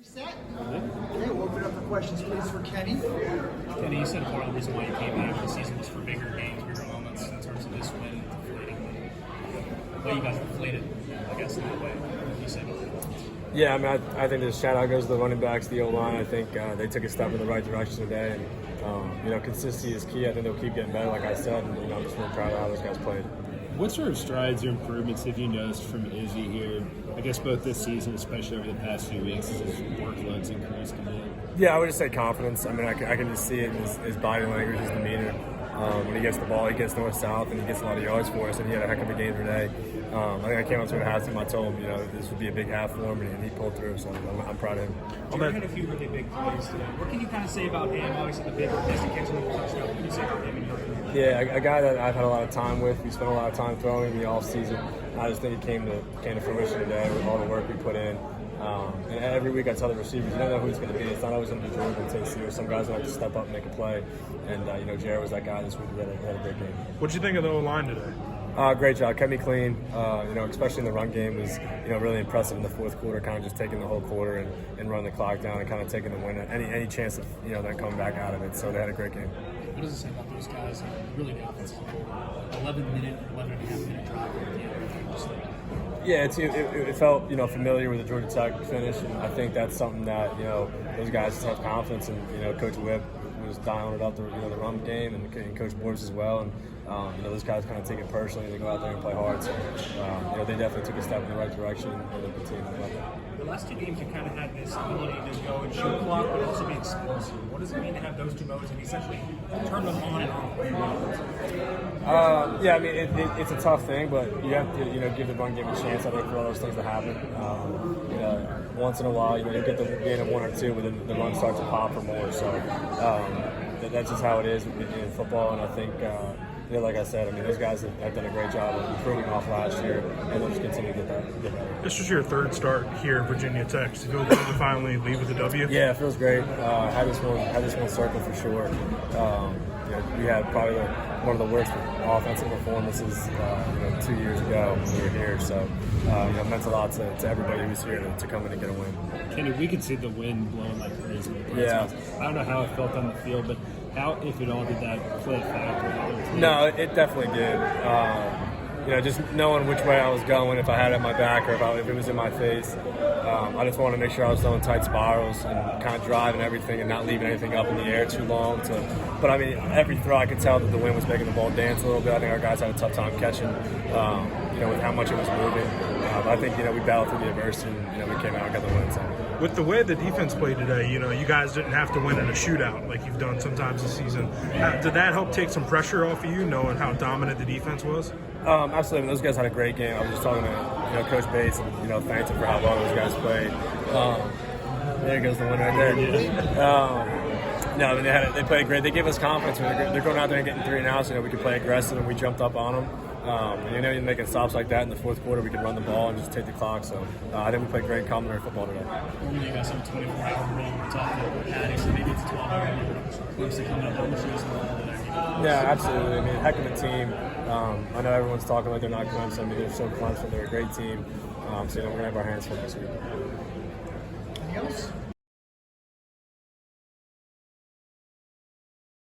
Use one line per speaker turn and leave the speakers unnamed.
Set. Okay, we'll open it up for questions, please, for Kenny.
Kenny, you said part of the reason why you came back this season was for bigger games, bigger moments in terms of this win, deflating. Well, you guys deflated, I guess, in that way. You said.
Yeah, I mean, I think the shout out goes to the running backs, the O-line. I think they took a step in the right direction today, and consistency is key. I think they'll keep getting better, like I said, and I'm just really proud of how those guys played.
What sort of strides or improvements have you noticed from Izzy here? I guess both this season, especially over the past few weeks, as his workload's increased a bit.
Yeah, I would just say confidence. I mean, I can just see it in his body language, his demeanor. When he gets the ball, he gets north-south, and he gets a lot of yards for us, and he had a heck of a game today. I think I came out to a half team. I told him, this would be a big half for him, and he pulled through, so I'm proud of him.
Jared had a few really big plays today. What can you kind of say about him? Obviously, the big contested catch and the touchdown. What can you say about him?
Yeah, a guy that I've had a lot of time with. We spent a lot of time throwing in the offseason. I just think it came to fruition today with all the work we put in. And every week I tell the receivers, you don't know who it's going to be. It's not always going to be Jordan and Tayseer. Some guys will have to step up and make a play. And, Jared was that guy this week. He had a great game.
What did you think of the O-line today?
Great job. Kept me clean. Especially in the run game was, really impressive in the fourth quarter, kind of just taking the whole quarter and running the clock down and kind of taking the win. Any chance of, them coming back out of it. So they had a great game.
What does it say about those guys? Really the offensive 11-minute, 11.5-minute drive at the end.
Yeah, it felt familiar with the Georgia Tech finish, and I think that's something that those guys just have confidence in. Coach Whip was dialing it up the run game, and Coach Boris as well, and those guys kind of take it personally. They go out there and play hard, so they definitely took a step in the right direction, and they'll continue to play.
The last two games, you kind of had this ability to go and shoot clock, but also be explosive. What does it mean to have those two modes and essentially turn them on and off?
Yeah, I mean, it's a tough thing, but you have to, give the run game a chance, I think, for all those things to happen. Once in a while, you get the gain of one or two, but then the run starts to pop for more. So that's just how it is in football, and I think, like I said, those guys have done a great job of improving off last year, and they'll just continue to get better.
This was your third start here at Virginia Tech. Does it feel good to finally leave with a W?
Yeah, it feels great. Had this one circle for sure. We had probably one of the worst offensive performances 2 years ago when we were here. So it meant a lot to everybody who's here to come in and get a win.
Kenny, we could see the wind blowing like crazy.
Yeah.
I don't know how it felt on the field, but how, if at all, did that play a factor?
No, it definitely did. Just knowing which way I was going, if I had it at my back or if it was in my face. I just wanted to make sure I was throwing tight spirals and kind of driving everything and not leaving anything up in the air too long. But every throw I could tell that the wind was making the ball dance a little bit. I think our guys had a tough time catching, with how much it was moving. But I think, we battled through the adversity and, we came out and got the win. So.
With the way the defense played today, you guys didn't have to win in a shootout like you've done sometimes this season. Did that help take some pressure off of you, knowing how dominant the defense was?
Absolutely. Those guys had a great game. I was just talking to Coach Bates and thanked him for how well those guys played. There goes the win right there. They played great. They gave us confidence. They're going out there and getting 3 and outs. We could play aggressive, and we jumped up on them. And making stops like that in the fourth quarter, we could run the ball and just take the clock. So I think we played great complimentary football today.
Normally you got some 24-hour rule on top of Patty, so maybe it's 12-hour. Close to coming up. How much is the
Yeah, absolutely. Heck of a team. I know everyone's talking like they're not Clemson. They're so Clemson. They're a great team. So we're going to have our hands full this week.
Anything else?